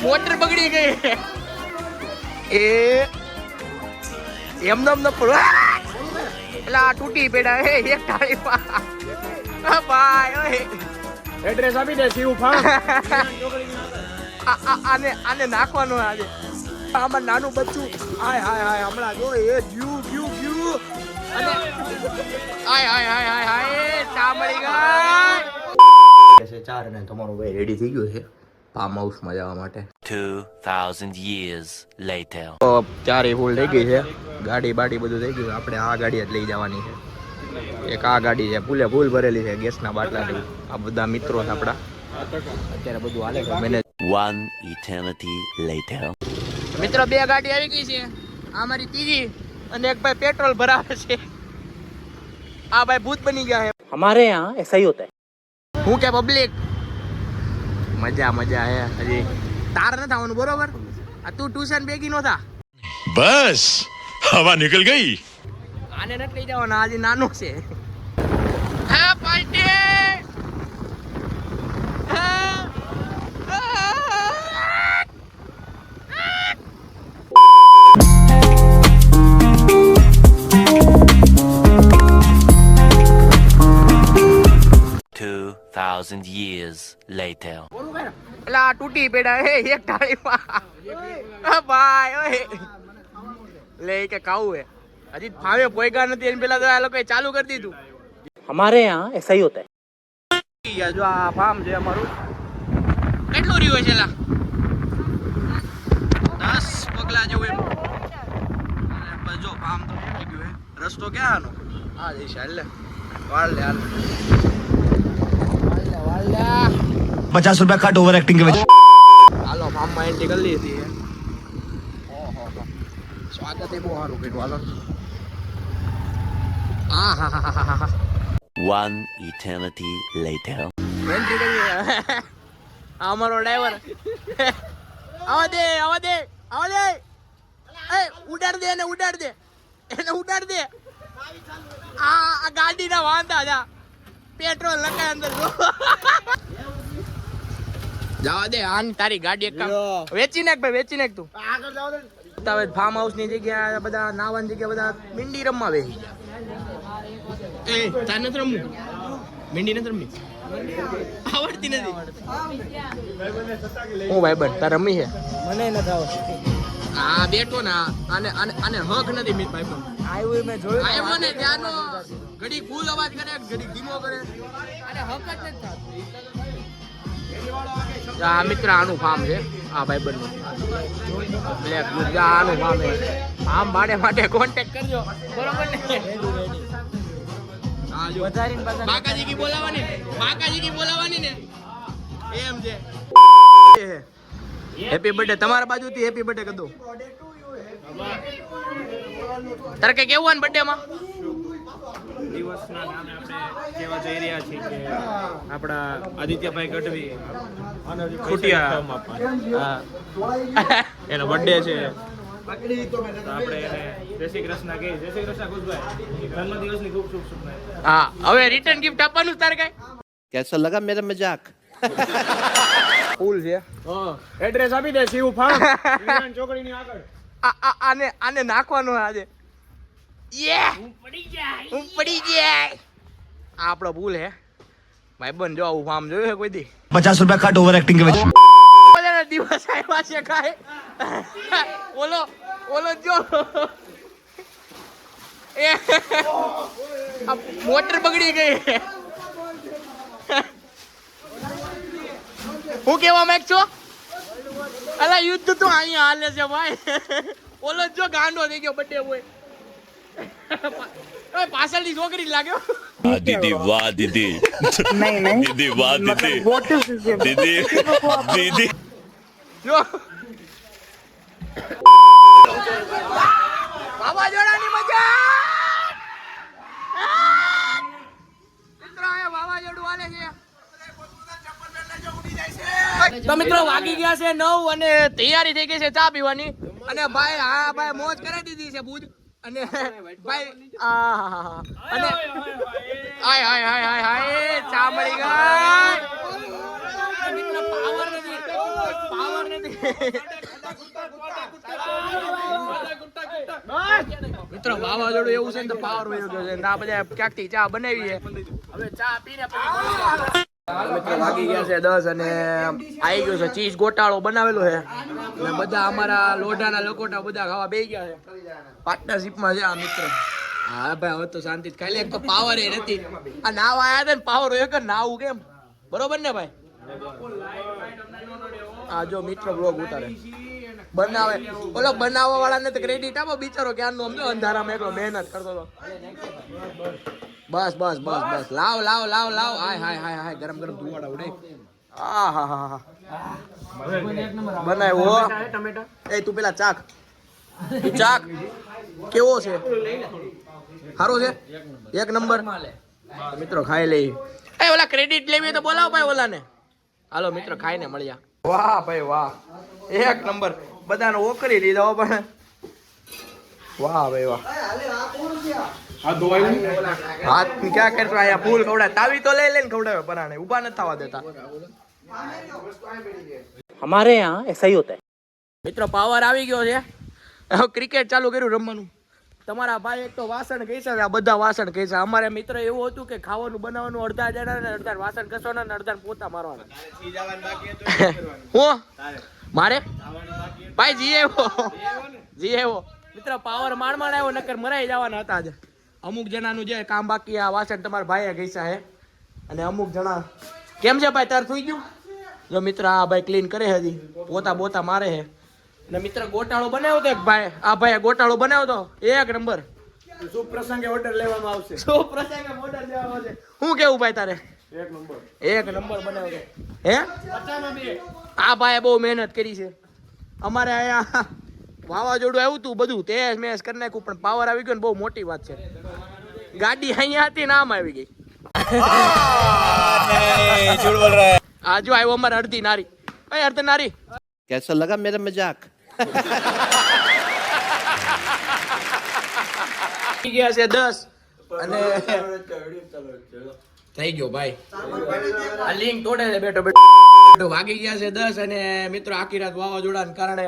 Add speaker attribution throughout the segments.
Speaker 1: Motor બગડી ગઈ એ એમ નમ ન પડો એટલે આ તૂટી પેડા હે એક ટાળી ભાઈ ઓય
Speaker 2: એડ્રેસ આપી દે શિવ ફાર્મ.
Speaker 1: આને નાખવાનું આજે આમાં નાનું બચ્ચું હાય હાય હાય હમણાં જો એ ગ્યુ ગ્યુ ગ્યુ અને હાય હાય હાય હાય હાય ચા મળી ગઈ ચાર અને તમારો ભાઈ રેડી થઈ ગયો છે ફાર્મ હાઉસમાં જવા માટે
Speaker 3: 2000 years later.
Speaker 1: ચારે ફૂલ થઈ ગઈ છે ગાડી બાડી બધું થઈ ગયું આપણે આ ગાડી જ લઈ જવાની છે એક આ ગાડી છે ફૂલે ફૂલ ભરેલી છે ગેસના બાટલાથી આ બધા મિત્રો છે આપણા અત્યારે બધું હાલે છે મેનેજ.
Speaker 3: One eternity later.
Speaker 1: મિત્રો બે ગાડી આવી ગઈ છે આ મારી ત્રીજી અને એક ભાઈ પેટ્રોલ ભરાવે છે આ ભાઈ ભૂત બની ગયા છે
Speaker 4: हमारे यहाँ ऐसा ही होता है.
Speaker 1: હું કે પબ્લિક મજા મજા હે હજી તાર ન થવાનું બરોબર આ તું ટ્યુશન ભેગી નો થા
Speaker 5: बस हवा निकल गई.
Speaker 1: આને નથી લઈ જવાના આજે નાનો છે હા પાર્ટી
Speaker 3: 2000 years later.
Speaker 1: એટલે આ તૂટી પેડા હે એક ટાળી ભાઈ ઓય લે કે કાવું હે હજી ફાવે પોઈગા નથી એની પેલા તો આ લોકોએ ચાલુ કરી દીધું
Speaker 4: हमारे यहाँ ऐसा ही होता है.
Speaker 1: જો આ ફાર્મ છે અમારું કેટલું રહ્યું છે લા 10 પગલા જેવું એમ અને બસ જો ફાર્મ તો થઈ ગયું હે રસ્તો ક્યાં આનો આ જઈ છે એટલે વાળ લે હાલ
Speaker 5: 50 रुपया कट ओवर एक्टिंग के वजह.
Speaker 1: હાલો ફાર્મમાં એન્ટ્રી કરી લીધી હે ઓહો સ્વાગત એ બહુ સારું કર્યું હાલો આ હા હા હા હા
Speaker 3: One eternity later.
Speaker 1: એન્ટ્રી કરી આ અમારો ડ્રાઈવર આવા દે આવા દે આવા દે એ ઉડાડ દે એને ઉડાડ દે આ ગાડીના વાંધા જા પેટ્રોલ લખાય અંદર જવા દે આન તારી ગાડી એક કામ વેચી નાખ ભાઈ વેચી નાખ તું આગળ જાવ દે હવે ફાર્મ હાઉસ ની જગ્યા બધા નાવાની જગ્યા બધા મીંડી રમવા બેસી એ તાર નથી રમવું મીંડી નથી રમવી આવડતી નથી હું ભાઈ બન તાર રમી છે
Speaker 2: મને નથી આવડતું.
Speaker 1: આ બેઠો ને આને આને આને હક નથી મીત ભાઈ બન
Speaker 2: આવ્યું મેં જોયું.
Speaker 1: આવ્યો ને ત્યાંનો ઘડી ફૂલ અવાજ કરે ઘડી ધીમો કરે આને હક જ નથી થતું આ મિત્ર આનું ફાર્મ છે આ ભાઈ બન બ્લેક આનું ફાર્મ છે ફાર્મ ભાડે માટે કોન્ટેક્ટ કરજો બરોબર ને હા જો બાકાજી કી બોલાવાની ને એમ છે હેપી બર્થડે તમારા બાજુથી હેપી બર્થડે કરી દો તારે કઈ કેવું ને બર્થડે માં
Speaker 2: દિવસના નામે આપણે કહેવા જઈ રહ્યા છીએ કે આપણા આદિત્યભાઈ ગઢવી ખુટિયા હા એનો બર્થડે છે તો આપણે એને જય શ્રી કૃષ્ણ કહીએ. જય શ્રી કૃષ્ણ ખુશભાઈ જન્મદિવસની ખૂબ શુભ શુભકામનાઓ.
Speaker 1: હા હવે રિટર્ન ગિફ્ટ આપવાનું તારે કઈ
Speaker 4: कैसा लगा मेरा मजाक?
Speaker 1: ફૂલ છે
Speaker 2: હા એડ્રેસ આપી દે શિવ ફાર્મ વિરાન ચોકડીની આગળ.
Speaker 1: આને નાખવાનું આજે યે હું પડી જાય આ આપણો ભૂલ હે ભાઈ બન જો આવું ફાર્મ જોયું છે કોઈ દી
Speaker 5: 50 रुपया कट ओवर एक्टिंग के वजह.
Speaker 1: ઓલાના દિવસ આવ્યા છે કાય ઓલો જો એ આ મોટર બગડી ગઈ હું કેવા માંગ છો અલા યુદ્ધ તો અહીંયા હાલે છે ભાઈ ઓલો જો ગાંડો થઈ ગયો બર્થડે બોય પાછળની છોકરી લાગ્યો
Speaker 5: दीदी वाह दीदी दीदी वाह दीदी दीदी दीदी
Speaker 1: જો વાવાઝોડાની મજા મિત્રો આ વાવાઝોડું હાલે છે તો મિત્રો વાગી ગયા છે 9 અને તૈયારી થઈ ગઈ છે ચા પીવાની અને ભાઈ હા ભાઈ મોજ કરી દીધી છે બુજ અને ભાઈ અને હાય હાય હાય હાય હાય ચા મળી ગઈ મિત્રો મિત્રો વાવાઝોડું એવું છે ને તો પાવર વયો ગયો છે ને આ બધા ક્યાંકથી ચા બનાવી છે હવે ચા પીને મિત્રો વાગી ગયા છે 10 અને આવી ગયો છે ચીઝ ગોટાળો બનાવેલો છે અને બધા અમારા લોઢાના લકોટા બધા ખાવા બેસી ગયા છે પાર્ટનરશિપમાં છે આ મિત્ર હા ભાઈ હવે તો શાંતિ ખાઈ લે એક તો પાવર એ નથી આ નાવ આયા હતા ને પાવર એક નાવું કેમ બરોબર ને ભાઈ આ જો મિત્ર બ્લોગ ઉતારે બનાવે ઓલો બનાવવા વાળાને તો ક્રેડિટ આપો બિચારો ક્યારનો સમજો અંધારામાં એકલો મહેનત કરતો હતો બસ બસ બસ બસ લાવ લાવ લાવ લાવ હાય હાય હાય હાય ગરમ ગરમ ધુવાડા ઉડે આ હા હા હા બનાવ્યો એ તું પેલા ચાખ ચાખ કેવો છે સારો છે એક નંબર મિત્રો ખાઈ લઈ એ ઓલા ક્રેડિટ લેવી તો બોલાવો ભાઈ ઓલાને હાલો મિત્રો ખાઈને મળ્યા વાહ ભાઈ વાહ એક નંબર બધાને ઓકળી લીધો પણ વાહ ભાઈ વાહ હાથ ક્યાં કરશો અહીંયા ફૂલ ખવડાવે તાવી તો લઈ લઈને ખવડાવે પરાણે ઉભા નથી થવા દેતા
Speaker 4: हमारे यहाँ ऐसा ही होता है.
Speaker 1: મિત્રો પાવર આવી ગયો છે હવે ક્રિકેટ ચાલુ કર્યું રમવાનું તમારા ભાઈ એક તો વાસણ કહી છે આ બધા વાસણ કહી છે અમારે મિત્ર એવું હતું કે ખાવાનું બનાવવાનું અડધા જણા ને અડધા વાસણ ઘસવાના ને અડધા પોતા મારવાના હું મારે ભાઈ જી આવ્યો મિત્ર પાવર માંડ આવ્યો નકર મરાઈ જવાના હતા જ અમુક જણાનું જે કામ બાકી આ વાસણ તમારા ભાઈએ ઘસ્યા હે અને અમુક જણા કેમ છે ભાઈ તાર થઈ ગયું જો મિત્ર આ ભાઈ ક્લીન કરે હજી પોતા બોતા મારે હે ને મિત્ર ગોટાળો બનાવ્યો તો ભાઈ આ ભાઈ ગોટાળો બનાવ્યો તો એક નંબર શુભ પ્રસંગે ઓર્ડર લેવામાં આવશે શુભ પ્રસંગે ઓર્ડર લેવામાં આવશે શું કેવું ભાઈ તારે એક નંબર બનાવ્યો હે આ ભાઈ બહુ મહેનત કરી છે અમારે અહીંયા વાવાઝોડું આવ્યું તું બધું તેજ મેસ કરી નાખ્યું પણ પાવર આવી ગયો ને બહુ મોટી વાત છે ગાડી અહીંયા હતી ને આમ આવી ગઈ આ જો આવ્યો અમારે અડધી નારી અડધી નારી
Speaker 4: कैसा लगा मेरा मजाक?
Speaker 1: ગયા છે 10 અને થઈ ગયો ભાઈ આ લિંક તોડે છે બેઠો બેઠો વાગી ગયા છે 10 અને મિત્રો આખી રાત વાવાઝોડાના કારણે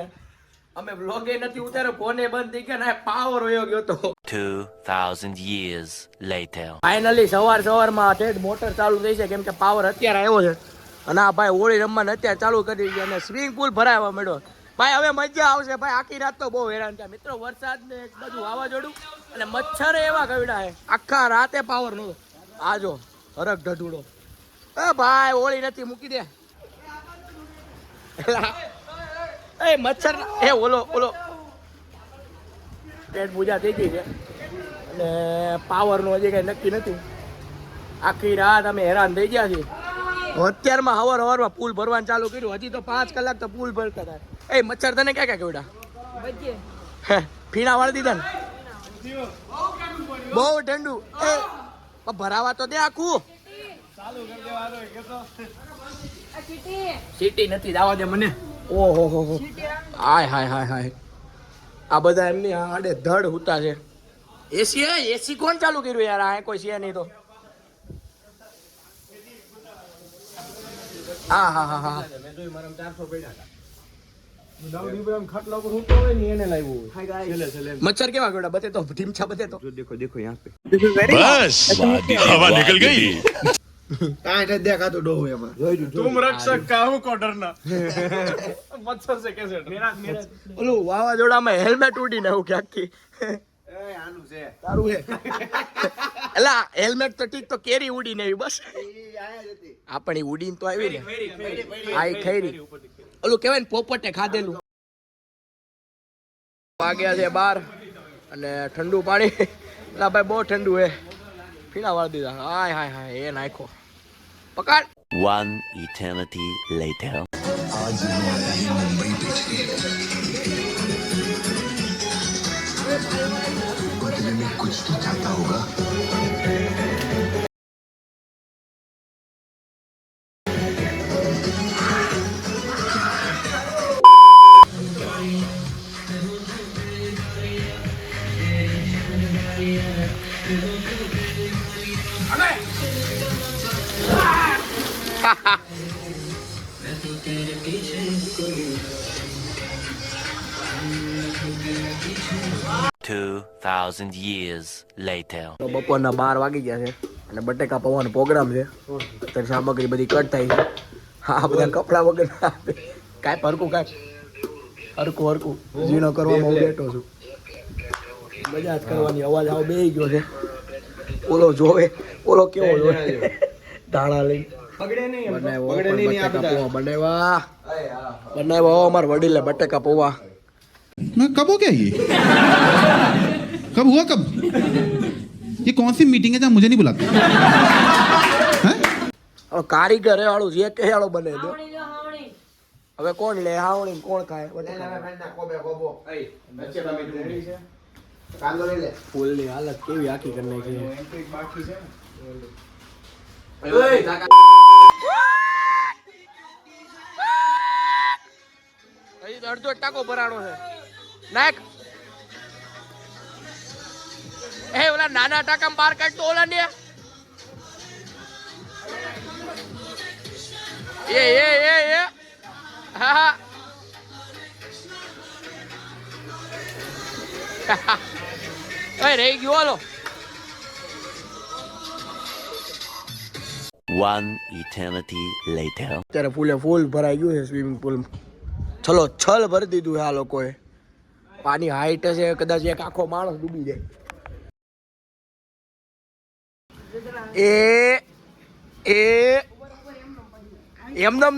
Speaker 1: અમે વ્લોગે નથી ઉતાર્યો ફોને બંધ થઈ ગયા ને પાવર વયો ગયો તો
Speaker 3: 2000 years later.
Speaker 1: ફાઇનલી સવારમાં ઠેઠ મોટર ચાલુ થઈ છે કેમ કે પાવર અત્યારે આવ્યો છે અને આ ભાઈ હોળી રમવાને અત્યારે ચાલુ કરી દીધી અને સ્વિમિંગ પુલ ભરાવા મળ્યો ભાઈ હવે મજા આવશે ભાઈ આખી રાત તો બહુ હેરાન થયા મિત્રો વરસાદ ને એક બાજુ વાવાઝોડું અને મચ્છર એવા કવડા હે આખા રાતે પાવર નતો આ જો હરક ઢઢુડો એ ભાઈ હોળી નથી મૂકી દે એ મચ્છર એ ઓલો પેટ પૂજા થઈ ગઈ છે અને પાવરનું હજી કઈ નક્કી નથી આખી રાત અમે હેરાન થઈ ગયા છીએ અત્યારમાં હવારમાં પુલ ભરવાનું ચાલુ કર્યું હજી તો 5 કલાક તો પુલ ભરતા હતા એ મચ્છર તને ક્યાં ક્યાં કેવડા ફીણા વાળી દીધા ને બહુ ઠંડુ એ ભરાવા તો દે આખું સીટી નથી દાવા દે મને ઓહો હો હાય હાય હાય હાય આ બધા એમની આડે ધડ હુતા છે એસી કોણ ચાલુ કર્યું યાર આ કોઈ છે નહીં તો હા હા હા હા મચ્છર કેવા ગોડા બતે તો ઢીમછા બતે તો
Speaker 5: बस हवा निकल गई.
Speaker 2: तुम रक्षक का हूं को डरना मच्छर से कैसे डरना
Speaker 1: ઓલું વાવાઝોડામાં હેલ્મેટ ઉડીને આવું ક્યાંકથી તારું હે એલા હેલ્મેટ તો ઠીક તો કેરી ઉડીને આવી બસ આપણી ઉડીને તો આવી ને આઈ ખૈરી ઓલું કહેવાય ને પોપટે ખાધેલું વાગ્યા છે 12 અને ઠંડુ પાણી એલા ભાઈ બહુ ઠંડુ હે પીણા વાળી દીધા હાય હાય હાય એ નાખો પકડ.
Speaker 3: One eternity later.
Speaker 5: बदले में कुछ तो चाहता होगा.
Speaker 3: 2,000 years later.
Speaker 1: તો બપોરના 12 વાગી ગયા છે અને બટેકા પૌવાનો પ્રોગ્રામ છે. અત્યારે સામગ્રી બધી કટ થાય છે. હા બધા કપડા વગર કાંઈ હરકું હરકું ઝીણો કરવામાં હું બેઠો છું. મજા જ કરવાની. અવાજ આવો બેસી ગયો છે. ઓલો જોવે ઓલો કેવો જોવે ધાણા લઈ બનાવ્યા અમારા વડીલે બટેકા પૌવા.
Speaker 6: मैं कब हो गया ये कब हुआ कब ये कौन सी मीटिंग है जहाँ मुझे नहीं बुलाते
Speaker 1: કારીગર હે વાળું જે કે વાળો બને દો. હવે કોણ લે હાવણી કોણ ખાય ફૂલની હાલત કેવી આખી કરી નાખી છે. અડધો ટાકો ભરાણો છે. નાખ એ ઓલા નાના ટાકા બહાર કાઢ તો ઓલા ને એ હા રહી ગયો હાલો.
Speaker 3: One eternity later.
Speaker 1: અત્યારે ફૂલે ફૂલ ભરાઈ ગયું છે સ્વિમિંગ પુલ. ચલો છલ ભરી દીધું છે આ લોકોએ. પાણી હાઈટ છે કદાચ એક આખો માણસ ડૂબી જાય. એમને ન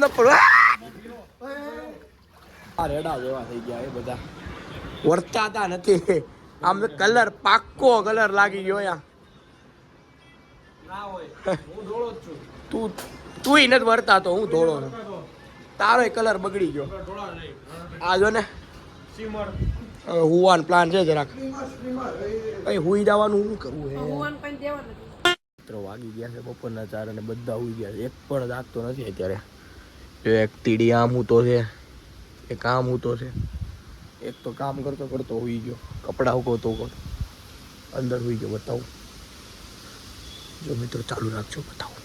Speaker 1: રેડા જેવા થઈ ગયા એ બધા વર્તાતા નથી. આમ કલર પાક્કો કલર લાગી ગયો તું નથી વર્તાતો, હું ધોળો છું. તારો કલર બગડી ગયો. આ જો ને હુવાનો પ્લાન છે જરાક. હુઈ જવાનું શું કરવું હે? વાગી ગયા છે બપોરના 4 અને બધા હુઈ ગયા છે. એક પણ જાગતો નથી અત્યારે. એક તીડી આમ હૂતો છે, એક આમ હૂતો છે, એક તો કામ કરતો કરતો હુઈ ગયો. કપડા ઉગોતો અંદર હુઈ ગયો. બતાવું જો મિત્રો, ચાલુ રાખજો બતાવું.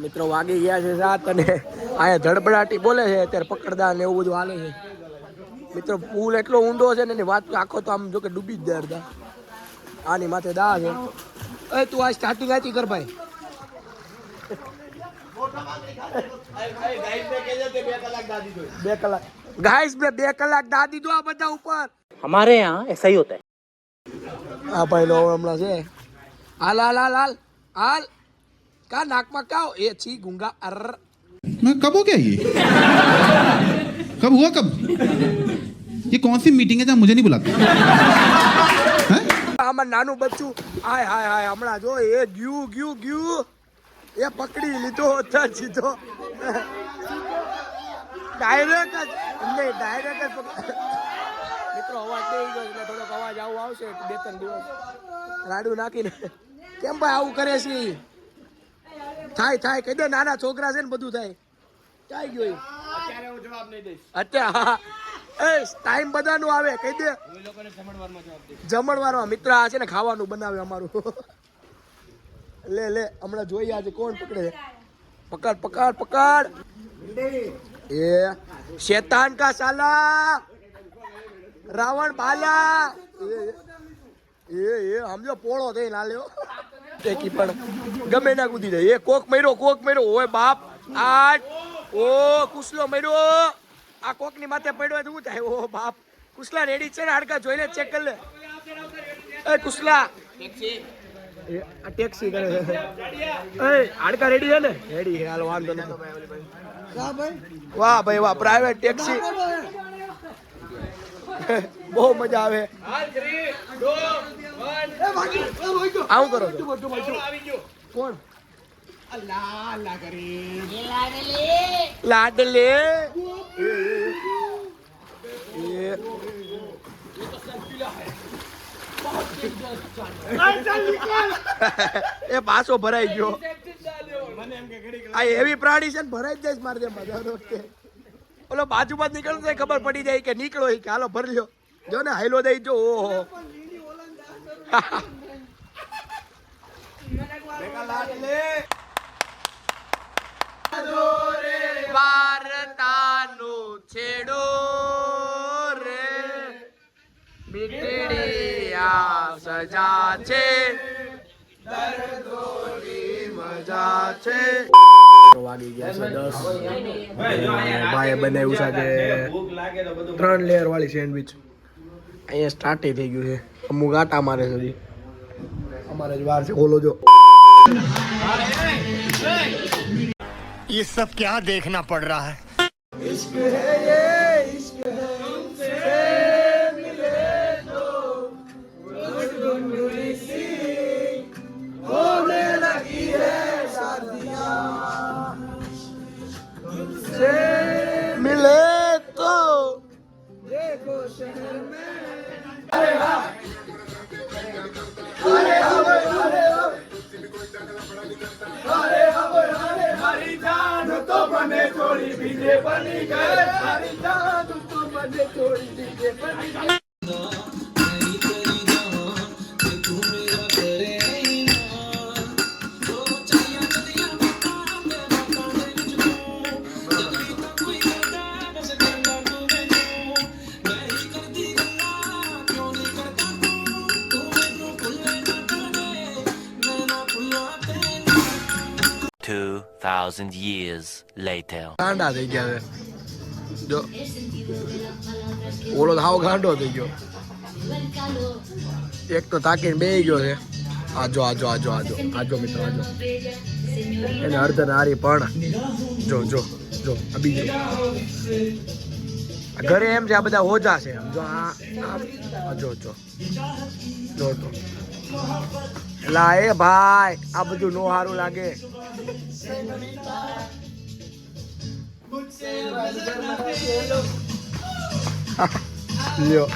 Speaker 1: મિત્રો વાગી ગયા છે 7 અને અહીંયા ધડબડાટી બોલે છે. અત્યારે પકડદા ને એવું બધું હાલે છે. મિત્રો પુલ એટલો ઊંડો છે ને એની વાત આખો તો આમ જો કે ડૂબી જ જાય અડધા. આની માથે દા છે. એ તું આ સ્ટાર્ટિંગ આથી કર ભાઈ. બે કલાક ગાઈસ મેં 2 કલાક દાદી દો આ બધા ઉપર.
Speaker 4: हमारे यहाँ ऐसा ही होता है.
Speaker 1: આ ભાઈ નો હમણાં છે. હાલ હાલ હાલ હાલ હાલ કા નાકમાં કાઓ એ છી ગુંગા અર.
Speaker 6: मैं कब हो गया ये कब हुआ कब ये कौन सी मीटिंग है जहाँ मुझे नहीं बुलाते
Speaker 1: આમાં નાનું બચ્ચું હાય હાય હાય હમણાં જો એ ગયું એ પકડી લીધો સીધો ડાયરેક્ટ જ મિત્રો અવાજ દઈ ગયો એટલે થોડોક અવાજ આવું આવશે 2-3 દિવસ. રાડું નાખીને કેમ ભાઈ આવું કરે છે? થાય કહી દે. નાના છોકરા છે ને બધું થાય. ક્યાં ગયો અત્યારે? હું જવાબ નહીં દઈશ અત્યારે. એ ટાઈમ બધાનું આવે કહી દે. જમણવારમાં મિત્ર આ છે ને ખાવાનું બનાવે અમારું. લે હમણાં જોઈએ આજે કોણ પકડે. पकड़ पकड़ पकड़ ये शैतान का साला रावण भाला ये સમજો પોળો થઈ ના લ્યો ટેકી પણ ગમે ના કૂદી જાય એ કોક મર્યો ઓય બાપ આ ઓ કુસલો મર્યો આ કોક ની માથે પડ્યો તો શું થાય ઓ બાપ કુસલા રેડી છે ને હાડકા જોઈને ચેક કર લે એ કુસલા ટેક્સી એ આ ટેક્સી કરે એ હાડકા રેડી છે ને રેડી હાલો વાંધો નહીં વાહ ભાઈ વાહ પ્રાઇવેટ ટેક્સી બહુ મજા આવે આવું કરો છો કોણ લાડલે એ પાછો ભરાઈ ગયો આ એવી પ્રાણી છે ને ભરાઈ જ જાય મારે જેમ મજા વખતે ઓલો બાજુમાં નીકળતો ખબર પડી જાય કે નીકળો કે હાલો ભરી લ્યો જો ને હાઈલો દઈ જો ઓહો વારતાનું છેડો રે મીઠડી આ સજા છે દર્દોની મજા છે વાગી ગયા છે 10 ભાઈએ બનાવ્યું છે કે 3 લેયર વાળી સેન્ડવિચ અહીંયા સ્ટાર્ટ થઈ ગયું છે અમુક આટા મારે છે હજી અમારે જ વાર છે ખોલો જો
Speaker 5: ये सब क्या देखना पड़ रहा है
Speaker 1: इश्क है ये इश्क है तुमसे मिले तो गुनगुनी सी होने लगी है शादियां तुमसे मिले तो देखो शहर में अरे हाँ अरे हाँ अरे हाँ अरे हमारे हरी जान तो बने छोड़ी बीजे बनी गए हरी जान तो बने छोड़ी बीजे बनी गए
Speaker 3: years later.
Speaker 1: ગાંડા થઈ ગયા છે જો ઓલો હાવ ગાંડો થઈ ગયો એક તો તાકીને બેહી ગયો છે આજો મિત્રો આજો એને અર્ધન હારી પણ જો આ બીજો ઘરે એમ છે આ બધા ઓજા છે જો આ જો તો એલા એ ભાઈ આ બધું નો સારું લાગે લ્યો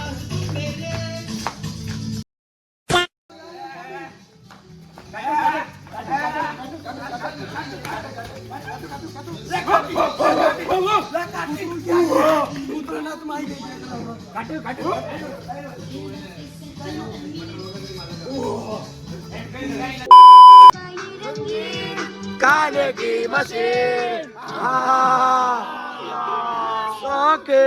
Speaker 1: खाने की मशीन ओके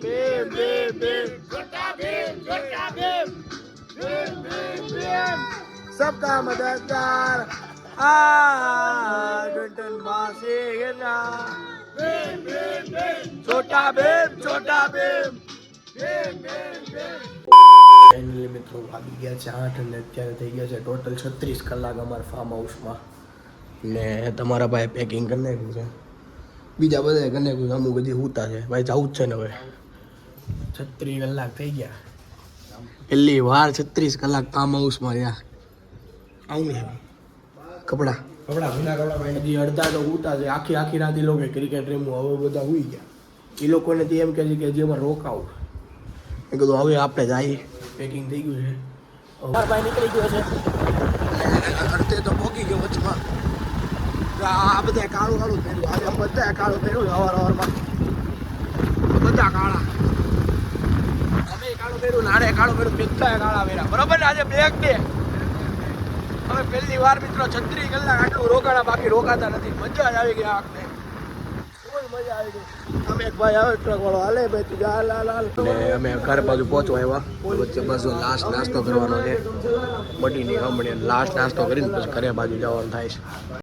Speaker 1: बेम बेम बेम छोटा बेम सबका मददगार डंडन मासे गिरा छोटा बेम ફાઇનલી મિત્રો વાગી ગયા છે 8 અને અત્યારે થઈ ગયા છે ટોટલ 36 કલાક અમારા ફાર્મ હાઉસમાં ને તમારા ભાઈ પેકિંગ કરી નાખ્યું છે બીજા બધા કરી નાખ્યું છે અમુક બધી હુતા છે ભાઈ જવું જ છે ને હવે 36 કલાક થઈ ગયા પહેલી વાર 36 કલાક ફાર્મ હાઉસમાં રહ્યા આવું ને કપડા જૂના કપડા હજી અડધા તો હુતા છે આખી રાત એ લોકો ક્રિકેટ રમવું હવે બધા હુઈ ગયા એ લોકોને તો એમ કહે છે કે હજી અમારે રોકાવું એ કીધું હવે આપણે જાય પેકિંગ થઈ ગયું છે ભાઈ નીકળી ગયો છે અડધે તો પોકી ગયો વચમાં આ બધા કાળું પહેર્યું આજે બધા કાળું પહેર્યું સવારમાં બધા કાળા અમે કાળું પહેર્યું નાડે કાળું પહેર્યું બધા કાળા પહેર્યા બરોબર ને આજે બ્લેક ડે અમે પહેલી વાર મિત્રો 36 કલાક આટલું રોકાણા, બાકી રોકાતા નથી. મજા જ આવી ગઈ આ વખતે, ફૂલ મજા આવી ગઈ. અમે એક ભાઈ આવે ટ્રક વાળો, હાલે ભાઈ તું જા, હાલ ને અમે ઘર બાજુ પહોંચવા આવ્યા. વચ્ચે બસ લાસ્ટ નાસ્તો કરવાનો છે, બડીની હમણાં લાસ્ટ નાસ્તો કરીને પછી ઘરે બાજુ જવાનું થાય છે.